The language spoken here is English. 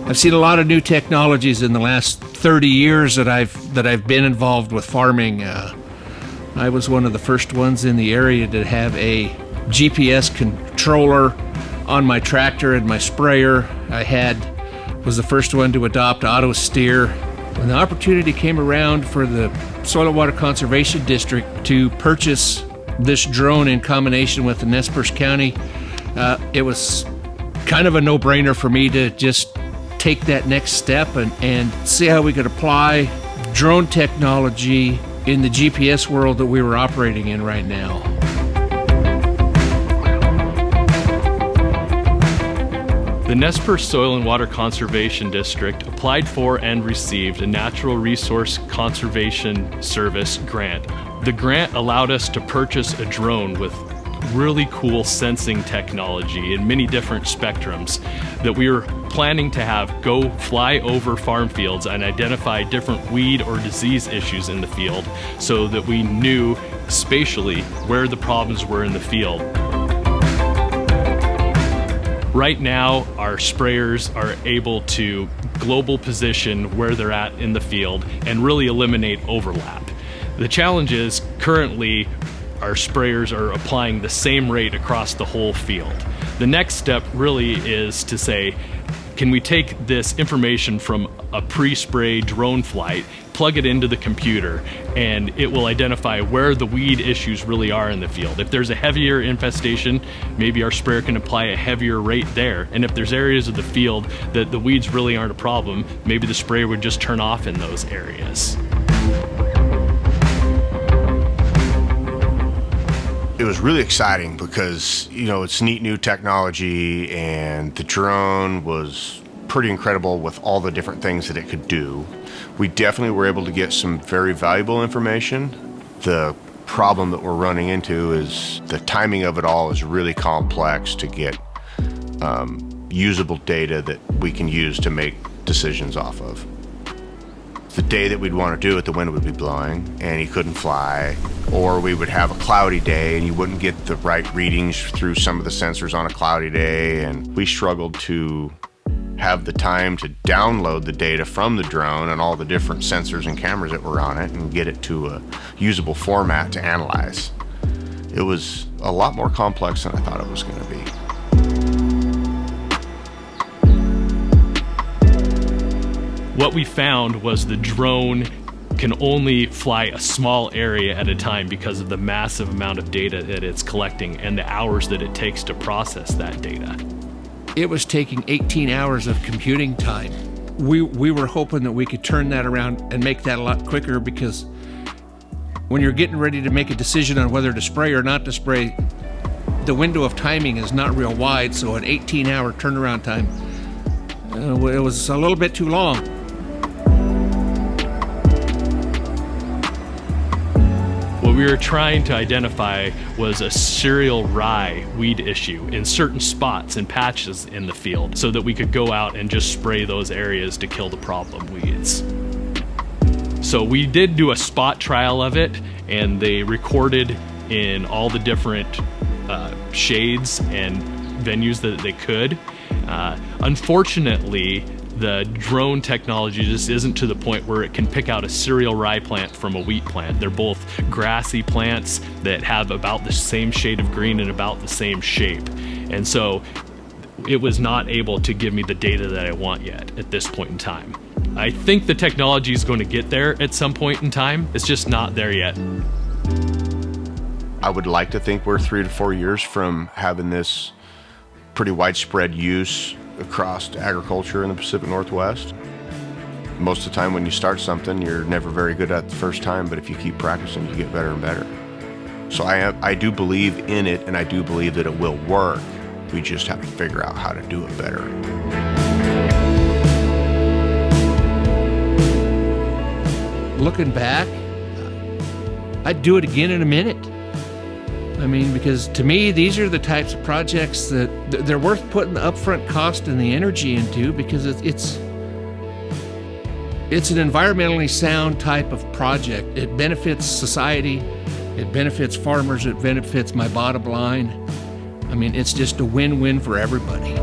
I've seen a lot of new technologies in the last 30 years that I've been involved with farming. I was one of the first ones in the area to have a GPS controller on my tractor and my sprayer. Was the first one to adopt auto steer. When the opportunity came around for the Soil and Water Conservation District to purchase this drone in combination with the Perce County, it was kind of a no-brainer for me to just take that next step and see how we could apply drone technology in the GPS world that we were operating in right now. The Perce Soil and Water Conservation District applied for and received a Natural Resource Conservation Service grant. The grant allowed us to purchase a drone with really cool sensing technology in many different spectrums that we were planning to have go fly over farm fields and identify different weed or disease issues in the field so that we knew spatially where the problems were in the field. Right now, our sprayers are able to global position where they're at in the field and really eliminate overlap. The challenge is currently our sprayers are applying the same rate across the whole field. The next step really is to say, can we take this information from a pre-spray drone flight, plug it into the computer, and it will identify where the weed issues really are in the field. If there's a heavier infestation, maybe our sprayer can apply a heavier rate there. And if there's areas of the field that the weeds really aren't a problem, maybe the sprayer would just turn off in those areas. It was really exciting because, it's neat new technology, and the drone was pretty incredible with all the different things that it could do. We definitely were able to get some very valuable information. The problem that we're running into is the timing of it all is really complex to get usable data that we can use to make decisions off of. The day that we'd want to do it, the wind would be blowing and you couldn't fly, or we would have a cloudy day and you wouldn't get the right readings through some of the sensors on a cloudy day, and we struggled to have the time to download the data from the drone and all the different sensors and cameras that were on it and get it to a usable format to analyze. It was a lot more complex than I thought it was going to be. What we found was the drone can only fly a small area at a time because of the massive amount of data that it's collecting and the hours that it takes to process that data. It was taking 18 hours of computing time. We were hoping that we could turn that around and make that a lot quicker, because when you're getting ready to make a decision on whether to spray or not to spray, the window of timing is not real wide, so an 18-hour turnaround time, it was a little bit too long. What we were trying to identify was a cereal rye weed issue in certain spots and patches in the field so that we could go out and just spray those areas to kill the problem weeds. So we did do a spot trial of it, and they recorded in all the different shades and venues that they could. Unfortunately, the drone technology just isn't to the point where it can pick out a cereal rye plant from a wheat plant. They're both grassy plants that have about the same shade of green and about the same shape. And so it was not able to give me the data that I want yet at this point in time. I think the technology is going to get there at some point in time. It's just not there yet. I would like to think we're 3 to 4 years from having this pretty widespread use across agriculture in the Pacific Northwest. Most of the time when you start something, you're never very good at the first time, but if you keep practicing, you get better and better. So I do believe in it, and I do believe that it will work. We just have to figure out how to do it better. Looking back, I'd do it again in a minute. I mean, because to me, these are the types of projects that they're worth putting the upfront cost and the energy into, because it's an environmentally sound type of project. It benefits society, it benefits farmers, it benefits my bottom line. I mean, it's just a win-win for everybody.